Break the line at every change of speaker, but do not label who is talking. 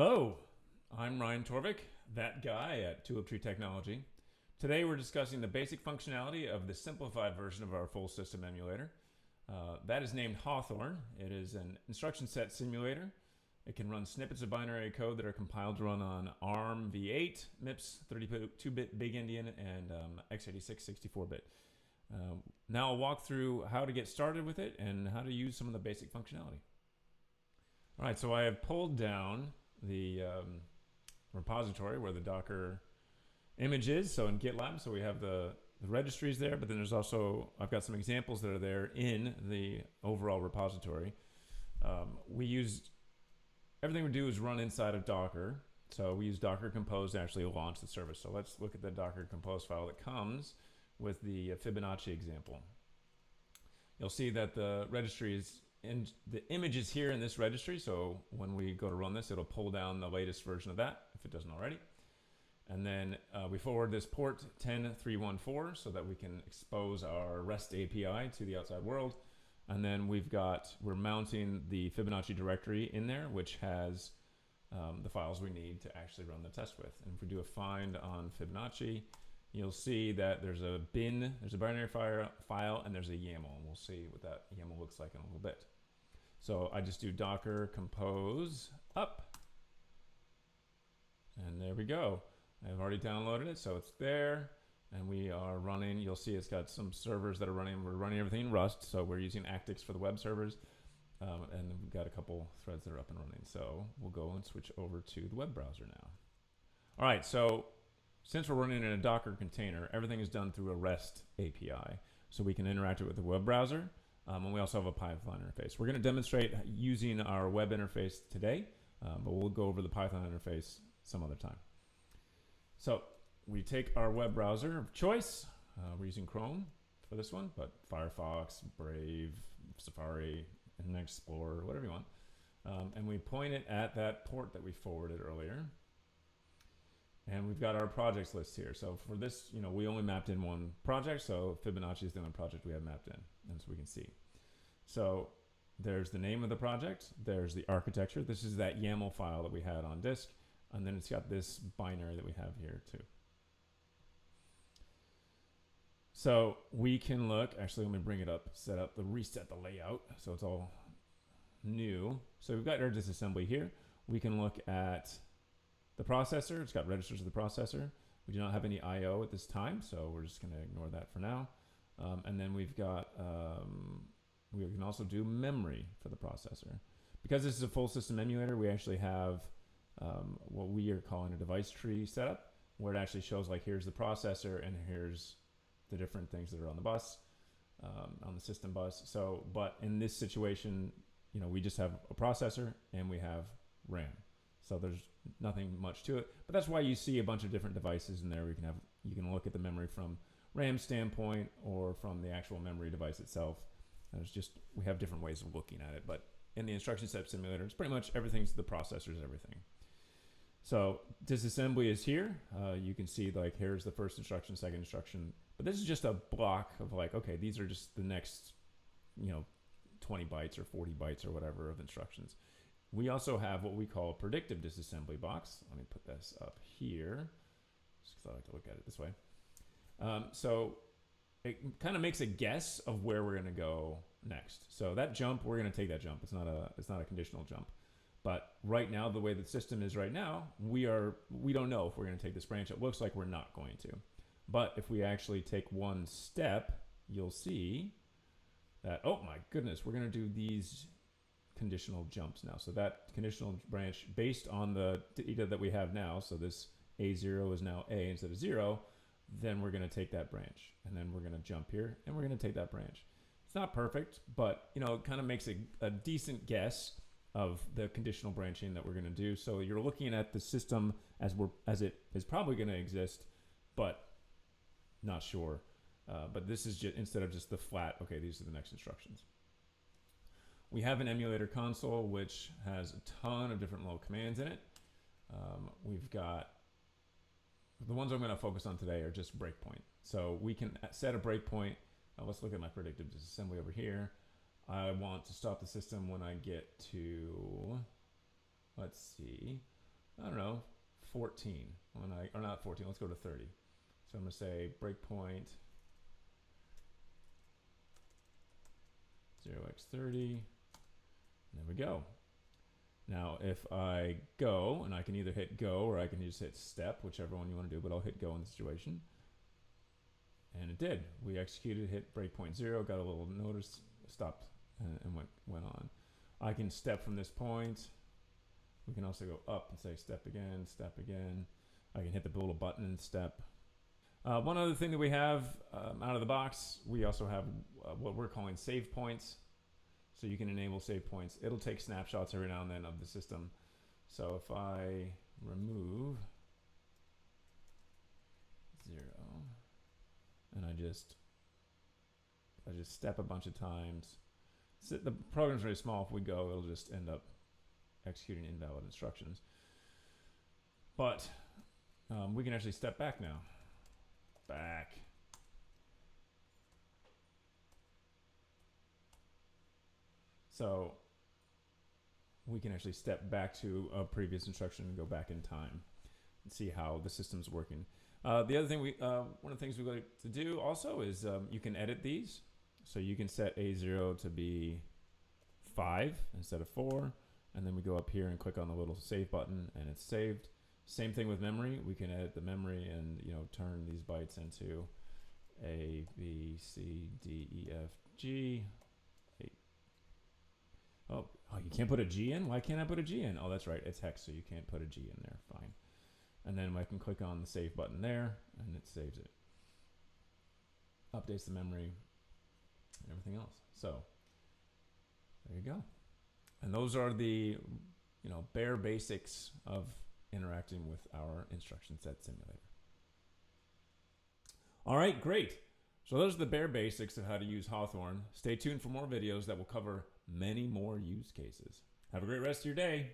Hello, I'm Ryan Torvik, that guy at Tulip Tree Technology. Today we're discussing the basic functionality of the simplified version of our full system emulator. That is named Hawthorne. It is an instruction set simulator. It can run snippets of binary code that are compiled to run on ARM v8, MIPS 32-bit Big Endian, and x86 64-bit. Now I'll walk through how to get started with it and how to use some of the basic functionality. All right, so I have pulled down the repository where the Docker image is. So in GitLab, so we have the registries there, but then there's also, I've got some examples that are there in the overall repository. Everything we do is run inside of Docker. So we use Docker Compose to actually launch the service. So let's look at the Docker Compose file that comes with the Fibonacci example. You'll see that the registry is and the image is here in this registry, so when we go to run this, it'll pull down the latest version of that, if it doesn't already. And then we forward this port 10314 so that we can expose our REST API to the outside world. And then we're mounting the Fibonacci directory in there, which has the files we need to actually run the test with. And if we do a find on Fibonacci, you'll see that there's a bin, there's a binary file, and there's a YAML. And we'll see what that YAML looks like in a little bit. So I just do Docker compose up. And there we go. I've already downloaded it, so it's there. And we are running, you'll see it's got some servers that are running. We're running everything in Rust, so we're using Actix for the web servers. And we've got a couple threads that are up and running. So we'll go and switch over to the web browser now. All right, so since we're running in a Docker container, everything is done through a REST API. So we can interact it with the web browser, and we also have a Python interface. We're going to demonstrate using our web interface today, but we'll go over the Python interface some other time. So we take our web browser of choice. We're using Chrome for this one, but Firefox, Brave, Safari, Internet Explorer, whatever you want. And we point it at that port that we forwarded earlier. And we've got our projects list here. So for this, we only mapped in one project. So Fibonacci is the only project we have mapped in. And so we can see. So there's the name of the project. There's the architecture. This is that YAML file that we had on disk. And then it's got this binary that we have here too. So we can look, actually, let me bring it up, reset the layout. So it's all new. So we've got our disassembly here. We can look at the processor. It's got registers of the processor. We do not have any I/O at this time, so we're just going to ignore that for now. And then we've got, we can also do memory for the processor. Because this is a full system emulator, we actually have what we are calling a device tree setup, where it actually shows like here's the processor and here's the different things that are on the bus, on the system bus. So, but in this situation, we just have a processor and we have RAM. So there's nothing much to it, but that's why you see a bunch of different devices in there. You can look at the memory from RAM standpoint or from the actual memory device itself. We have different ways of looking at it, but in the instruction set simulator, it's pretty much everything's the processor's everything. So disassembly is here. You can see like here's the first instruction, second instruction, but this is just a block of like, okay, these are just the next, 20 bytes or 40 bytes or whatever of instructions. We also have what we call a predictive disassembly box. Let me put this up here, just because I like to look at it this way. So it kind of makes a guess of where we're going to go next. So that jump, we're going to take that jump. It's not a conditional jump. But right now, the way the system is right now, we don't know if we're going to take this branch. It looks like we're not going to. But if we actually take one step, you'll see that, oh my goodness, we're going to do these conditional jumps now. So that conditional branch based on the data that we have now, so this A0 is now A instead of 0, then we're going to take that branch. And then we're going to jump here and we're going to take that branch. It's not perfect, but it kind of makes a decent guess of the conditional branching that we're going to do. So you're looking at the system as it is probably going to exist, but not sure. But this is just, instead of just the flat, okay, these are the next instructions. We have an emulator console, which has a ton of different little commands in it. We've got, the ones I'm going to focus on today are just breakpoint. So we can set a breakpoint. Let's look at my predictive disassembly over here. I want to stop the system when I get to, let's see, I don't know, 14. Or not 14, let's go to 30. So I'm going to say breakpoint 0x30. There we go. Now, if I go, and I can either hit go or I can just hit step, whichever one you want to do, but I'll hit go in the situation. And it did. We executed, hit breakpoint 0, got a little notice, stopped, and went on. I can step from this point. We can also go up and say step again, step again. I can hit the little button and step. One other thing that we have out of the box, we also have what we're calling save points. So you can enable save points. It'll take snapshots every now and then of the system. So if I remove 0 and I just step a bunch of times, so the program's very small. If we go, it'll just end up executing invalid instructions. But we can actually step back now. Back. So we can actually step back to a previous instruction and go back in time and see how the system's working. The other thing one of the things we like to do also is you can edit these. So you can set A0 to be 5 instead of 4. And then we go up here and click on the little save button and it's saved. Same thing with memory. We can edit the memory and turn these bytes into A, B, C, D, E, F, G. Oh, you can't put a G in? Why can't I put a G in? Oh, that's right. It's hex, so you can't put a G in there. Fine. And then I can click on the save button there, and it saves it. Updates the memory and everything else. So there you go. And those are the bare basics of interacting with our instruction set simulator. All right, great. So those are the bare basics of how to use Hawthorne. Stay tuned for more videos that will cover many more use cases. Have a great rest of your day.